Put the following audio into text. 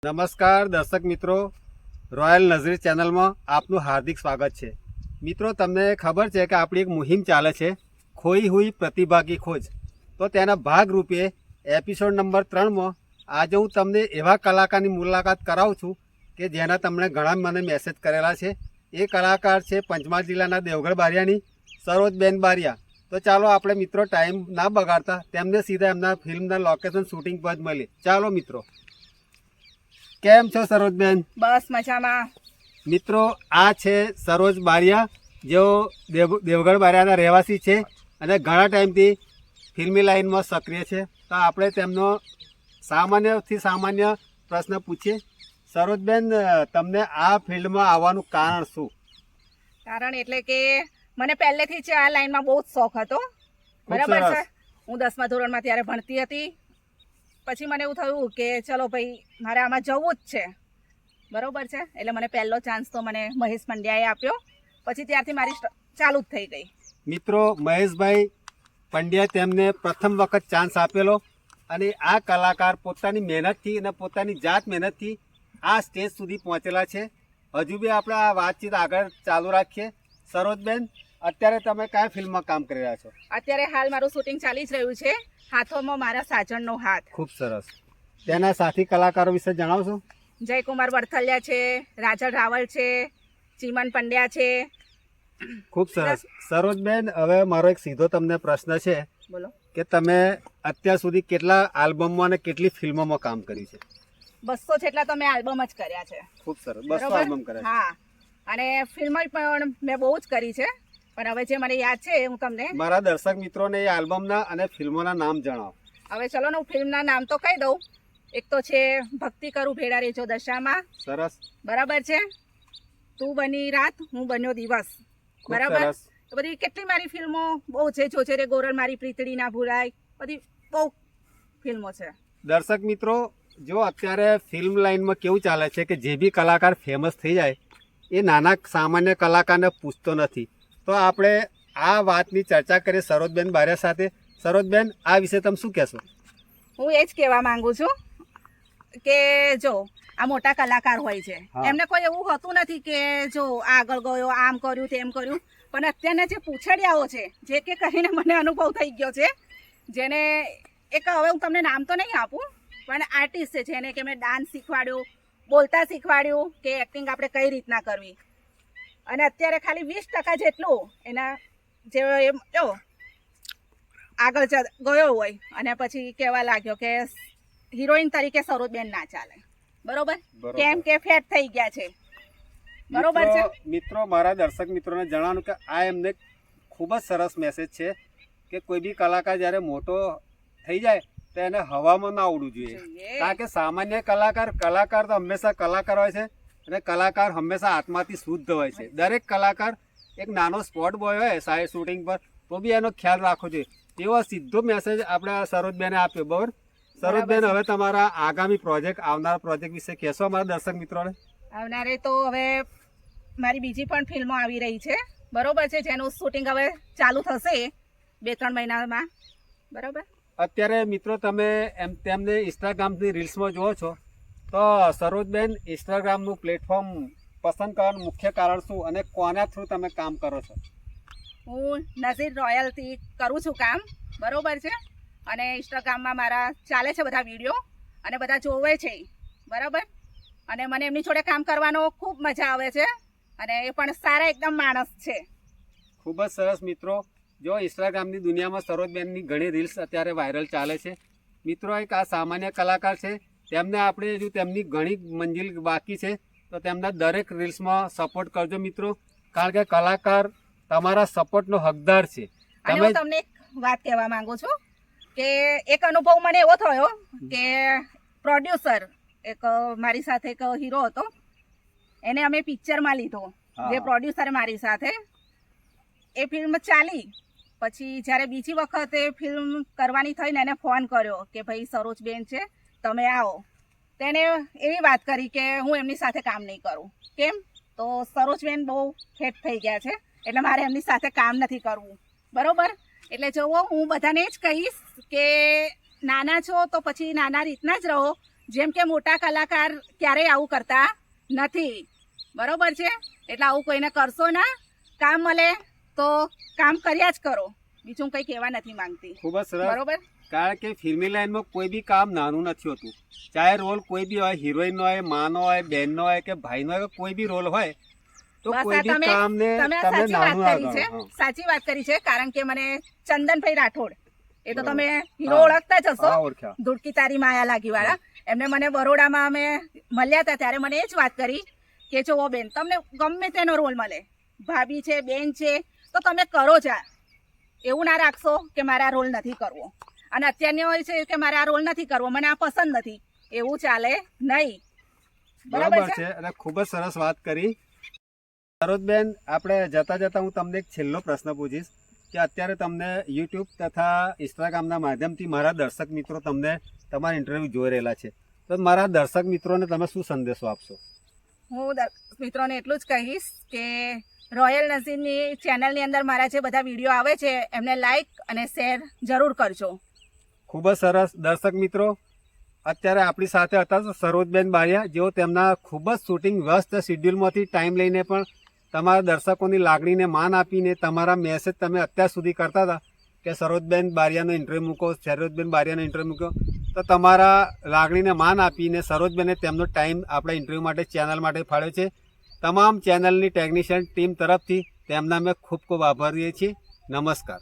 નમસ્કાર દર્શક મિત્રો, રોયલ નઝરી ચેનલમાં આપનું હાર્દિક સ્વાગત છે. મિત્રો, તમને ખબર છે કે આપણી એક મુહિમ ચાલે છે, ખોઈ હુઈ પ્રતિભા કી ખોજ. તો તેના ભાગરૂપે એપિસોડ નંબર 3માં આજે હું તમને એવા કલાકારની મુલાકાત કરાવું છું કે જેના તમને ઘણા મને મેસેજ કરેલા છે. એ કલાકાર છે પંચમહાલ જિલ્લાના દેવગઢ બારિયાની સરોજબેન બારિયા. તો ચાલો આપણે મિત્રો ટાઈમ ના બગાડતા તેમને સીધા એમના ફિલ્મના લોકેશન શૂટિંગ પર જ મળીએ. ચાલો મિત્રો. કેમ છો સરોજબેન? બસ મજામાં. મિત્રો, આ છે સરોજ બારિયા, જેઓ દેવગઢ બારિયાના રહેવાસી છે અને ઘણા ટાઈમથી ફિલ્મી લાઇનમાં સક્રિય છે. તો આપણે તેમનો સામાન્યથી સામાન્ય પ્રશ્ન પૂછીએ. સરોજબેન, તમને આ ફિલ્ડમાં આવવાનું કારણ શું? કારણ એટલે કે મને પહેલેથી જ આ લાઈનમાં બહુ જ શોખ હતો. બરાબર છે. હું 10મા ધોરણમાં ત્યારે ભણતી હતી. પછી મને એવું થયું કે ચલો ભાઈ, મારે આમાં જવું જ છે. બરોબર છે. એટલે મને પહેલો ચાન્સ તો મને મહેશ પંડ્યાએ આપ્યો. પછી ત્યારથી મારી ચાલુ જ થઈ ગઈ. મિત્રો, મહેશભાઈ પંડ્યા તેમને પ્રથમ વખત ચાન્સ આપેલો અને આ કલાકાર પોતાની મહેનતથી અને પોતાની જાત મહેનતથી આ સ્ટેજ સુધી પહોંચેલા છે. હજુ બી આપણે આ વાતચીત આગળ ચાલુ રાખીએ. સરોજબેન, અત્યારે તમે કયા ફિલ્મમાં કામ કરી રહ્યા છો? અત્યારે હાલ મારું શૂટિંગ ચાલી જ રહ્યું છે, હાથોમાં મારા સાજણનો હાથ. ખૂબ સરસ. તેના સાથી કલાકારો વિશે જણાવશો? જયકુમાર વડથલિયા છે, રાજલ રાવલ છે, ચીમન પંડ્યા છે. ખૂબ સરસ. સરોજબેન, હવે મારો એક સીધો તમને પ્રશ્ન છે. બોલો. કે તમે અત્યાર સુધી કેટલા આલ્બમમાં અને કેટલી ફિલ્મોમાં કામ કર્યું છે? 200 જેટલા તો મેં આલ્બમ જ કર્યા છે. ખૂબ સરસ. 200 આલ્બમ કર્યા છે. હા, અને ફિલ્મ પણ મેં બહુ જ કરી છે. પણ હવે જે મને યાદ છે હું તમને મારા દર્શક મિત્રોને એ આલ્બમના અને ફિલ્મોના નામ જણાવો. હવે ચલો ને હું ફિલ્મના નામ તો કહી દઉં. એક તો છે ભક્તિ કરું ભેડા રેજો દશામાં. સરસ. બરાબર છે. તું બની રાત હું બન્યો દિવસ. બરાબર. બધી કેટલી મારી ફિલ્મો બહુ છે. જોજે રે ગોરલ મારી પ્રીતડી ના ભૂલાય. બધી બહુ ફિલ્મો છે. દર્શક મિત્રો, જો અત્યારે ફિલ્મ લાઇનમાં કેવું ચાલે છે કે જે બી કલાકાર ફેમસ થઈ જાય એ નાના સામાન્ય કલાકારને પૂછતો નથી. તો આપણે આ વાતની ચર્ચા કરીએ સરોજબેન બારિયા સાથે. સરોજબેન, આ વિશે તમે શું કહેશો? હું એ જ કહેવા માંગુ છું કે જો આ મોટા કલાકાર હોય છે, એમને કોઈ એવું હોતું નથી કે જો આગળ ગયો, આમ કર્યું, તેમ કર્યું. પણ અત્યારના જે પૂછડિયાઓ છે, જે કે કહીને મને અનુભવ થઈ ગયો છે, જેને એક હવે હું તમને નામ તો નહીં આપું, પણ આર્ટિસ્ટ છે જેને કે મેં ડાન્સ શીખવાડ્યું, બોલતા શીખવાડ્યું કે એક્ટિંગ આપણે કઈ રીતના કરવી. અને અત્યારે ખાલી 20% જેટલું એના જે એમ જો આગળ ગયો હોય અને પછી કહેવા લાગ્યો કે હિરોઈન તરીકે સરોજબેન ના ચાલે. બરોબર? કેમ કે ફેટ થઈ ગયા છે. બરોબર છે. મિત્રો, મારા દર્શક મિત્રોને જણાવવાનું કે આ એમને ખૂબ જ સરસ મેસેજ છે કે કોઈ બી કલાકાર જ્યારે મોટો થઈ જાય તો એને હવામાં ના ઉડવું જોઈએ. કારણ કે સામાન્ય કલાકાર તો હંમેશા કલાકાર હોય છે અને કલાકાર હંમેશા આત્માથી શુદ્ધ હોય છે. દરેક કલાકાર એક નાનો સ્પોટ બોય હોય સાઈડ શૂટિંગ પર તો બી એનો ખ્યાલ રાખવો જોઈએ. એવો સીધો મેસેજ આપણે સરોજબેને આપ્યો. બરાબર. સરોજબેન, હવે તમારા આગામી પ્રોજેક્ટ, આવનારા પ્રોજેક્ટ વિશે કહેશો અમારા દર્શક મિત્રોને? આવનારે તો હવે મારી બીજી પણ ફિલ્મો આવી રહી છે. બરોબર છે. જેનું શૂટિંગ હવે ચાલુ થશે 2-3 મહિનામાં. બરોબર. અત્યારે મિત્રો તમે તેમને ઇન્સ્ટાગ્રામની રીલ્સમાં જુઓ છો, તો સરોજબેન ઇન્સ્ટાગ્રામનું પ્લેટફોર્મ પસંદ કરવાનું મુખ્ય કારણ શું અને કોના થ્રુ તમે કામ કરો છો? હું નઝીર રોયલથી કરું છું કામ. બરોબર છે. અને ઇન્સ્ટાગ્રામમાં મારા ચાલે છે બધા વિડીયો અને બધા જોવે છે. બરાબર. અને મને એમની જોડે કામ કરવાનો ખૂબ મજા આવે છે અને એ પણ સારા એકદમ માણસ છે. ખૂબ જ સરસ. મિત્રો, જો ઇન્સ્ટાગ્રામની દુનિયામાં સરોજબેનની ઘણી રીલ્સ અત્યારે વાયરલ ચાલે છે. મિત્રો, એક આ સામાન્ય કલાકાર છે, તેમને આપણે હજુ તેમની ઘણી મંજિલ બાકી છે. તો તેમના દરેક રીલ્સમાં સપોર્ટ કરજો મિત્રો, કારણ કે કલાકાર તમારા સપોર્ટનો હકદાર છે. અને હું તમને એક વાત કહેવા માંગુ છું કે એક અનુભવ મને એવો થયો કે પ્રોડ્યુસર એક મારી સાથે એક હીરો હતો, એને અમે પિક્ચરમાં લીધો. જે પ્રોડ્યુસર મારી સાથે એ ફિલ્મ ચાલી. પછી જ્યારે બીજી વખત એ ફિલ્મ કરવાની થઈને એને ફોન કર્યો કે ભાઈ સરોજબેન છે, તમે આવો. તેને એવી વાત કરી કે હું એમની સાથે કામ નહીં કરું. કેમ? તો સરોજબેન બહુ ફેટ થઈ ગયા છે એટલે મારે એમની સાથે કામ નથી કરવું. બરોબર. એટલે જુઓ, હું બધાને જ કહીશ કે નાના છો તો પછી નાના રીતના જ રહો. જેમ કે મોટા કલાકાર ક્યારેય આવું કરતા નથી, બરોબર છે? એટલે આવું કોઈને કરશો ના. કામ મળે તો કામ કર્યા જ કરો, બીજું કંઈ કહેવા નથી માંગતી. ખૂબ જ સરસ. બરોબર. કારણ કે ફિલ્મી લાઈનમાં કોઈ બી કામ નાનું નથી હોતું. ચાહે રોલ કોઈ બી હોય, હિરોઈન નો હોય, માનો હોય, બહેનનો હોય કે ભાઈનો હોય, કોઈ બી રોલ હોય તો બસ કોઈ આ બી કામને તમે તમે સાચી વાત નાનું ના કરી છે, ગણો. હા. સાચી વાત કરી છે. કારણ કે મને ચંદનભાઈ રાઠોડ, એ તો બરોબર. તમે હીરો હા. ઓળખતા જ હશો, હા, ઓળખ્યા. ધૂળકી તારી માયા લાગી વાળા. એમને મને બરોડામાં અમે મળ્યા હતા ત્યારે મને એ જ વાત કરી કે જો બેન, તમને ગમે તેનો રોલ મળે, ભાભી છે, બેન છે, તો તમે કરો જ. એવું ના રાખશો કે મારે આ રોલ નથી કરવો, અને અત્યારની હોય છે કે મારે આ રોલ નથી કરવો, મને આ પસંદ નથી, એવું ચાલે નહીં. બરાબર છે. અને ખૂબ જ સરસ વાત કરી સરોજબેન. આપણે જતા જતા હું તમને એક છેલ્લો પ્રશ્ન પૂછીશ કે અત્યારે તમને યુટ્યુબ તથા ઇન્સ્ટાગ્રામના માધ્યમથી મારા દર્શક મિત્રો તમને તમારા ઇન્ટરવ્યૂ જોઈ રહેલા છે, તો મારા દર્શક મિત્રોને તમે શું સંદેશો આપશો? હું મિત્રોને એટલું જ કહીશ કે રોયલ નઝીરની ચેનલની અંદર મારા જે બધા વિડીયો આવે છે એમને લાઈક અને શેર જરૂર કરજો. ખૂબ જ સરસ. દર્શક મિત્રો, અત્યારે આપણી સાથે હતા સરોજબેન બારિયા, જેઓ તેમના ખૂબ જ શૂટિંગ વ્યસ્ત શિડ્યુલમાંથી ટાઈમ લઈને પણ તમારા દર્શકોની લાગણીને માન આપીને તમારા મેસેજ તમે અત્યાર સુધી કરતા હતા કે સરોજબેન બારિયાનો ઇન્ટરવ્યૂ મૂકો, સરોજબેન બારિયાનો ઇન્ટરવ્યૂ મૂકો, તો તમારા લાગણીને માન આપીને સરોજબેને તેમનો ટાઈમ આપણા ઇન્ટરવ્યૂ માટે, ચેનલ માટે ફાળવ્યો છે. તમામ ચેનલની ટેકનિશિયન ટીમ તરફથી તેમના અમે ખૂબ ખૂબ આભારીએ છીએ. નમસ્કાર.